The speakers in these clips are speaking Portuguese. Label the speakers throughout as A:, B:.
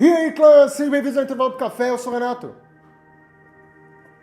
A: E aí, clã, sejam bem-vindos ao Intervalo do Café, eu sou o Renato.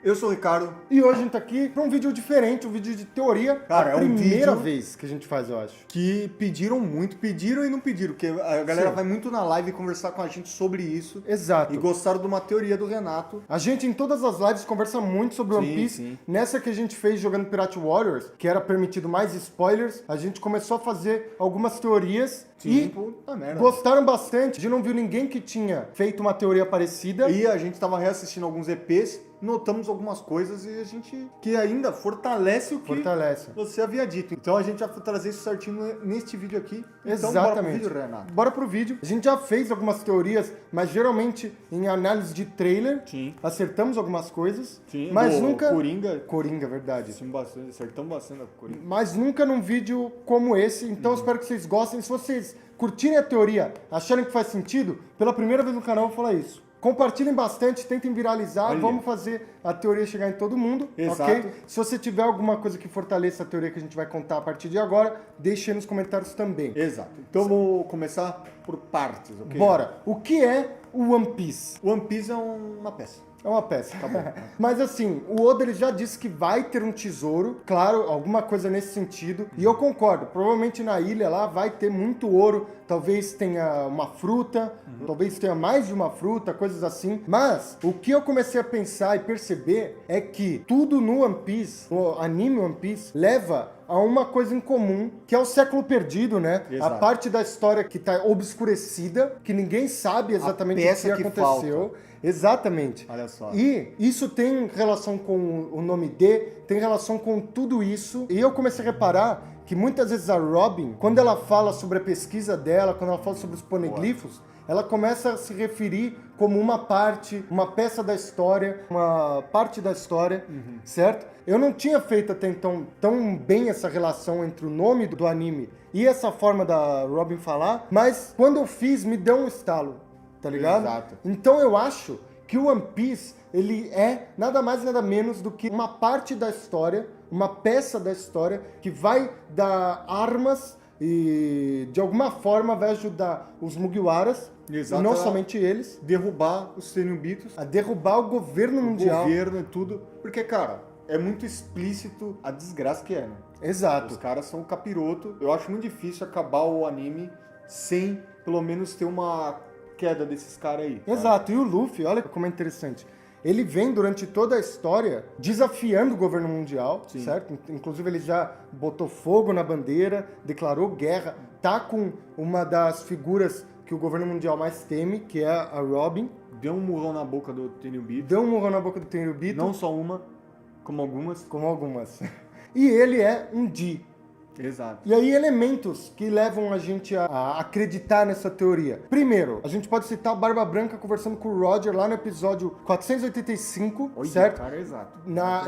B: Eu sou o Ricardo.
A: E hoje a gente tá aqui pra um vídeo diferente, um vídeo de teoria.
B: Cara,
A: a
B: é um
A: primeira
B: vídeo
A: vez que a gente faz, eu acho.
B: Que pediram muito, pediram e não pediram, porque a galera
A: Sim.
B: vai muito na live conversar com a gente sobre isso.
A: Exato.
B: E gostaram de uma teoria do Renato.
A: A gente, em todas as lives, conversa muito sobre One Piece.
B: Sim.
A: Nessa que a gente fez jogando Pirate Warriors, que era permitido mais spoilers, a gente começou a fazer algumas teorias e
B: puta merda.
A: gostaram bastante. A gente não viu ninguém que tinha feito uma teoria parecida.
B: E a gente tava reassistindo alguns EPs, notamos algumas coisas e a gente que ainda fortalece o que você havia dito. Então a gente vai trazer isso certinho neste vídeo aqui. Então,
A: Exatamente.
B: bora pro vídeo, Renato.
A: Bora pro vídeo. A gente já fez algumas teorias, mas geralmente em análise de trailer.
B: Sim.
A: Acertamos algumas coisas.
B: Sim,
A: Mas
B: do
A: nunca.
B: Coringa,
A: Verdade.
B: acertamos bastante a Coringa.
A: Mas nunca num vídeo como esse. Então eu espero que vocês gostem. Se vocês curtirem a teoria, acharem que faz sentido, pela primeira vez no canal eu vou falar isso. Compartilhem bastante, tentem viralizar,
B: Olha.
A: vamos fazer a teoria chegar em todo mundo,
B: Exato.
A: ok? Se você tiver alguma coisa que fortaleça a teoria que a gente vai contar a partir de agora, deixe aí nos comentários também.
B: Exato. Então vamos começar por partes, ok?
A: Bora! O que é o One Piece?
B: One Piece é uma peça.
A: É uma peça.
B: Tá bom.
A: Mas assim, o Oda ele já disse que vai ter um tesouro, claro, alguma coisa nesse sentido. E eu concordo, provavelmente na ilha lá vai ter muito ouro, talvez tenha uma fruta, talvez tenha mais de uma fruta, coisas assim. Mas o que eu comecei a pensar e perceber é que tudo no One Piece, o anime One Piece, leva a uma coisa em comum, que é o século perdido, né?
B: Exato.
A: A parte da história que tá obscurecida, que ninguém sabe exatamente o que
B: peça que
A: aconteceu.
B: falta.
A: Exatamente.
B: Olha só.
A: E isso tem relação com o nome D, tem relação com tudo isso. E eu comecei a reparar que muitas vezes a Robin, quando ela fala sobre a pesquisa dela, quando ela fala sobre os poneglifos, ela começa a se referir como uma parte, uma peça da história, uma parte da história, certo? Eu não tinha feito até então tão bem essa relação entre o nome do anime e essa forma da Robin falar, mas quando eu fiz, me deu um estalo, tá ligado?
B: Exato.
A: Então eu acho que o One Piece, ele é nada mais nada menos do que uma parte da história, uma peça da história que vai dar armas e de alguma forma vai ajudar os Mugiwaras,
B: Exato.
A: e não somente eles,
B: Derrubar os Tenryubitos,
A: a derrubar o governo mundial.
B: o governo e tudo. Porque, cara, é muito explícito a desgraça que é, né?
A: Exato.
B: Os caras são capiroto. Eu acho muito difícil acabar o anime sem, pelo menos, ter uma queda desses caras aí. Tá?
A: Exato. E o Luffy, olha como é interessante. Ele vem durante toda a história desafiando o governo mundial,
B: Sim.
A: certo? Inclusive ele já botou fogo na bandeira, declarou guerra, tá com uma das figuras que o governo mundial mais teme, que é a Robin.
B: Deu um murrão na boca do Tenryubito.
A: Deu um murrão na boca do Tenryubito.
B: Não só uma, como algumas.
A: Como algumas. E ele é um D.
B: Exato.
A: E aí, elementos que levam a gente a acreditar nessa teoria. Primeiro, a gente pode citar o Barba Branca conversando com o Roger lá no episódio 485,
B: Olha,
A: certo?
B: cara, exato.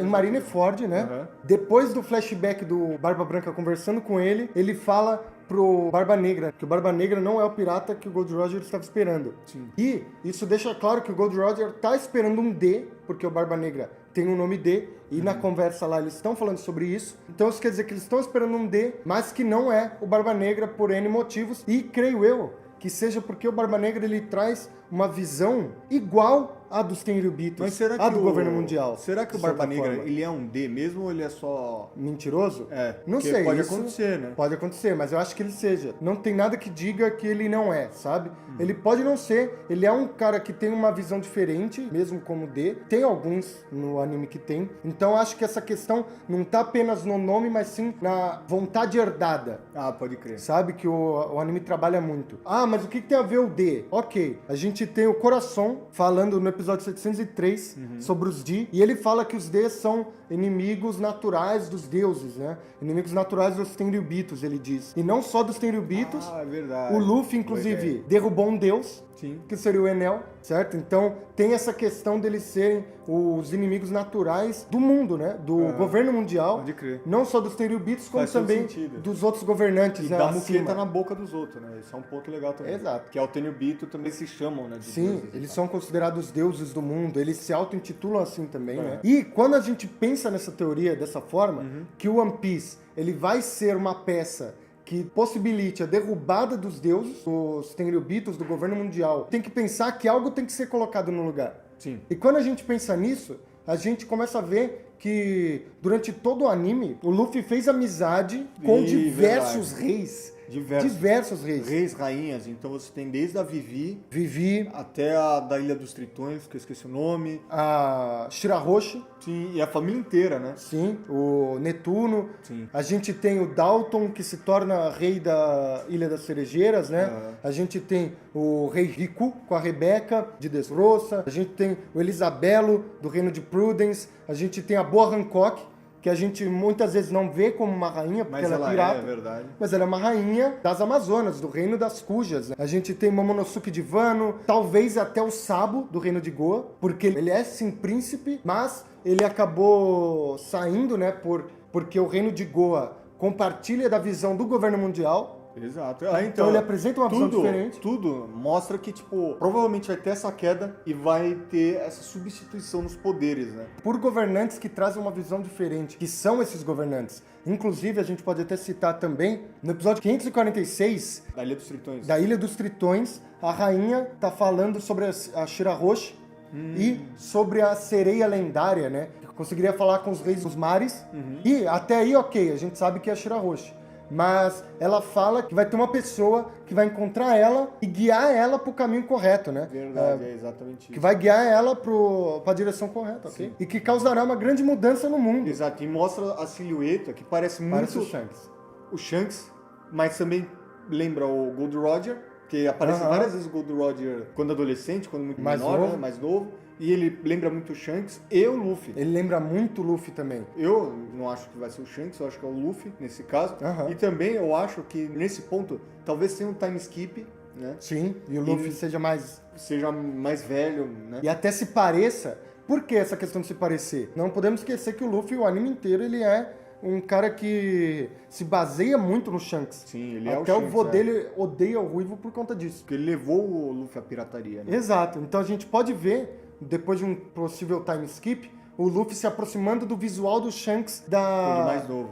A: Em Marineford, né?
B: Uhum.
A: Depois do flashback do Barba Branca conversando com ele fala pro Barba Negra que o Barba Negra não é o pirata que o Gold Roger estava esperando.
B: Sim.
A: E isso deixa claro que o Gold Roger tá esperando um D, porque o Barba Negra tem um nome D, e na conversa lá eles estão falando sobre isso. Então isso quer dizer que eles estão esperando um D, mas que não é o Barba Negra por N motivos. E creio eu que seja porque o Barba Negra ele traz uma visão igual a dos Tenryubitos,
B: Mas será que
A: a do governo mundial.
B: Será que o
A: de
B: Barba
A: certa
B: Negra,
A: forma.
B: ele é um D mesmo ou ele é só...
A: Mentiroso? Não
B: porque
A: sei.
B: pode
A: isso
B: acontecer, né?
A: Pode acontecer, mas eu acho que ele seja. Não tem nada que diga que ele não é, sabe? Ele pode não ser. Ele é um cara que tem uma visão diferente, mesmo como D. Tem alguns no anime que tem. Então eu acho que essa questão não tá apenas no nome, mas sim na vontade herdada.
B: Ah, pode crer.
A: Sabe que o anime trabalha muito. Ah, mas o que tem a ver o D? Ok, a gente tem o Coração falando no episódio 703 sobre os D, e ele fala que os D são inimigos naturais dos deuses, né? Inimigos naturais dos Tenryubitos, ele diz. E não só dos Tenryubitos.
B: Ah, é verdade.
A: O Luffy, inclusive, derrubou um deus,
B: Sim.
A: que seria o Enel, certo? Então tem essa questão deles serem os inimigos naturais do mundo, né? Do governo mundial.
B: Pode crer.
A: Não só dos Tenryubitos, como
B: Faz todo
A: também
B: sentido.
A: dos outros governantes,
B: E
A: né?
B: dá
A: acima.
B: muqueta na boca dos outros, né? Esse é um ponto legal também.
A: Exato.
B: Que é o Tenryubito também se chamam, né? De
A: Sim,
B: deuses e
A: eles
B: tal.
A: são considerados deuses do mundo, eles se auto-intitulam assim também, né? E quando a gente pensa nessa teoria dessa forma, que o One Piece, ele vai ser uma peça que possibilite a derrubada dos deuses, os Tenryubitos, do governo mundial, tem que pensar que algo tem que ser colocado no lugar.
B: Sim.
A: E quando a gente pensa nisso, a gente começa a ver que durante todo o anime, o Luffy fez amizade com diversos reis. Diversos reis.
B: Reis, rainhas. Então você tem desde a
A: Vivi
B: até a da Ilha dos Tritões, que eu esqueci o nome.
A: A Shirahoshi.
B: Sim, e a família inteira, né?
A: Sim, o Netuno.
B: Sim.
A: A gente tem o Dalton, que se torna rei da Ilha das Cerejeiras, né? A gente tem o rei Riku, com a Rebeca, de Dressrosa. A gente tem o Elisabelo, do reino de Prudence. A gente tem a Boa Hancock, que a gente muitas vezes não vê como uma rainha, porque ela é pirata.
B: É verdade.
A: Mas ela é uma rainha das Amazonas, do reino das Cujas. Né? A gente tem Momonosuke de Wano, talvez até o Sabo, do reino de Goa, porque ele é sim príncipe, mas ele acabou saindo, né, porque o reino de Goa compartilha da visão do governo mundial.
B: Exato.
A: Então ele apresenta uma visão diferente.
B: Tudo mostra que, tipo, provavelmente vai ter essa queda e vai ter essa substituição nos poderes, né?
A: Por governantes que trazem uma visão diferente, que são esses governantes. Inclusive, a gente pode até citar também, no episódio 546...
B: Da Ilha dos Tritões.
A: Da Ilha dos Tritões, a rainha tá falando sobre a Shirahoshi e sobre a sereia lendária, né? Conseguiria falar com os reis dos mares. E até aí, ok, a gente sabe que é a Shirahoshi. Mas ela fala que vai ter uma pessoa que vai encontrar ela e guiar ela pro caminho correto, né?
B: Verdade, é exatamente isso.
A: Que vai guiar ela pra direção correta, ok?
B: Sim.
A: E que causará uma grande mudança no mundo.
B: Exato, e mostra a silhueta que parece muito...
A: o Shanks.
B: O Shanks, mas também lembra o Gold Roger, que aparece várias vezes o Gold Roger quando adolescente, quando muito menor, né? Mais novo. E ele lembra muito o Shanks e o Luffy.
A: Ele lembra muito o Luffy também.
B: Eu não acho que vai ser o Shanks, eu acho que é o Luffy nesse caso. E também eu acho que nesse ponto talvez tenha um time skip, né?
A: Sim, e o Luffy seja mais
B: velho, né?
A: E até se pareça. Por que essa questão de se parecer? Não podemos esquecer que o Luffy, o anime inteiro, ele é um cara que se baseia muito no Shanks.
B: Sim, ele é o
A: Shanks. Até o vô
B: Shanks,
A: dele odeia o Ruivo por conta disso.
B: Porque ele levou o Luffy à pirataria, né?
A: Exato. Então a gente pode ver, depois de um possível time skip, o Luffy se aproximando do visual do Shanks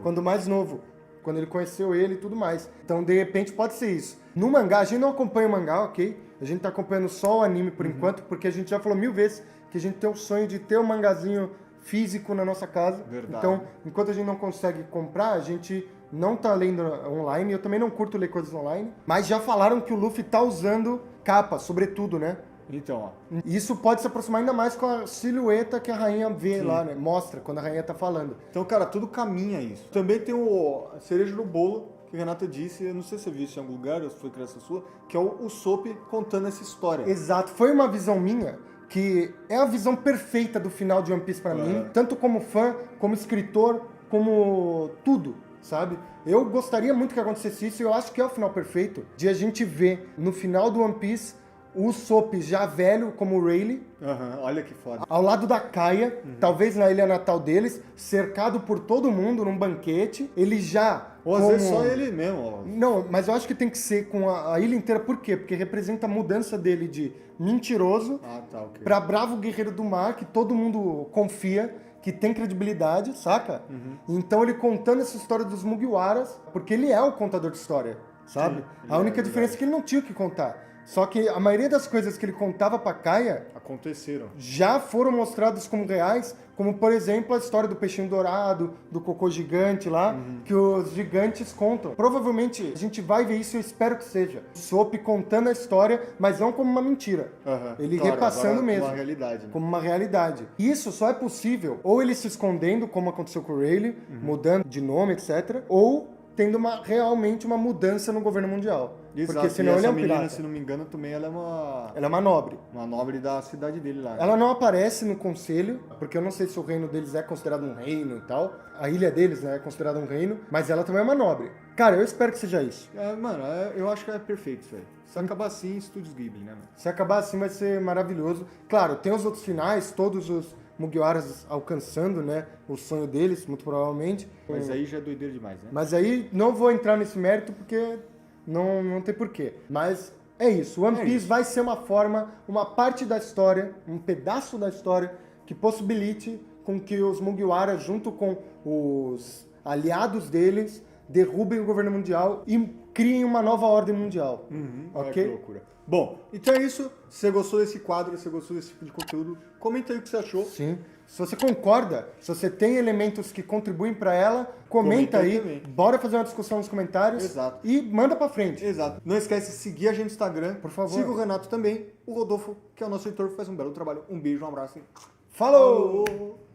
A: quando mais novo. Quando ele conheceu ele e tudo mais. Então, de repente, pode ser isso. No mangá, a gente não acompanha o mangá, ok? A gente tá acompanhando só o anime por enquanto, porque a gente já falou 1000 vezes que a gente tem o sonho de ter um mangazinho físico na nossa casa.
B: Verdade.
A: Então, enquanto a gente não consegue comprar, a gente não tá lendo online. Eu também não curto ler coisas online. Mas já falaram que o Luffy tá usando capa, sobretudo, né?
B: Então, ó.
A: Isso pode se aproximar ainda mais com a silhueta que a rainha vê lá, né? Mostra quando a rainha tá falando.
B: Então, cara, tudo caminha a isso. Também tem a cereja no bolo, que a Renata disse, eu não sei se você viu isso em algum lugar, ou se foi criança sua, que é o Usopp contando essa história.
A: Exato. Foi uma visão minha, que é a visão perfeita do final de One Piece pra mim, tanto como fã, como escritor, como tudo, sabe? Eu gostaria muito que acontecesse isso, e eu acho que é o final perfeito, de a gente ver no final do One Piece o Usopp já velho como o Rayleigh,
B: olha que foda.
A: ao lado da Kaia, talvez na ilha natal deles, cercado por todo mundo num banquete, ele já...
B: Ou às vezes só ele mesmo. Ó.
A: Não, mas eu acho que tem que ser com a ilha inteira, por quê? Porque representa a mudança dele de mentiroso pra bravo guerreiro do mar, que todo mundo confia, que tem credibilidade, saca? Então ele contando essa história dos Mugiwaras, porque ele é o contador de história, sabe? A única diferença é que ele não tinha o que contar. Só que a maioria das coisas que ele contava pra Kaia
B: aconteceram.
A: Já foram mostradas como reais, como por exemplo a história do peixinho dourado, do cocô gigante lá, que os gigantes contam. Provavelmente a gente vai ver isso, eu espero que seja. Soap contando a história, mas não como uma mentira. Ele repassando mesmo.
B: Como uma realidade. Né?
A: Como uma realidade. Isso só é possível ou ele se escondendo, como aconteceu com o Rayleigh, mudando de nome, etc., ou tendo realmente uma mudança no governo mundial.
B: Exato.
A: Porque senão
B: e
A: ele é um
B: menina,
A: pirata.
B: se não me engano, também ela é uma...
A: Ela é uma nobre.
B: Uma nobre da cidade dele lá. Né?
A: Ela não aparece no conselho, porque eu não sei se o reino deles é considerado um reino e tal. A ilha deles, né, é considerada um reino, mas ela também é uma nobre. Cara, eu espero que seja isso.
B: Mano, eu acho que é perfeito isso aí. Se acabar assim, Estúdios Ghibli, né, mano?
A: Se acabar assim vai ser maravilhoso. Claro, tem os outros finais, todos os Mugiwaras alcançando, né, o sonho deles, muito provavelmente.
B: Mas aí já é doideira demais, né?
A: Mas aí não vou entrar nesse mérito porque não tem porquê. Mas é isso. One Piece vai ser uma forma, uma parte da história, um pedaço da história que possibilite com que os Mugiwara, junto com os aliados deles, derrubem o governo mundial e criem uma nova ordem mundial.
B: Ok?
A: Ok?
B: Que loucura. Bom, então é isso. Se você gostou desse quadro, se você gostou desse tipo de conteúdo, comenta aí o que você achou.
A: Sim. Se você concorda, se você tem elementos que contribuem para ela, comenta aí.
B: também.
A: Bora fazer uma discussão nos comentários.
B: Exato.
A: E manda para frente.
B: Exato. Não esquece de seguir a gente no Instagram.
A: Por favor.
B: Siga o Renato também. O Rodolfo, que é o nosso editor, faz um belo trabalho. Um beijo, um abraço.
A: Falou!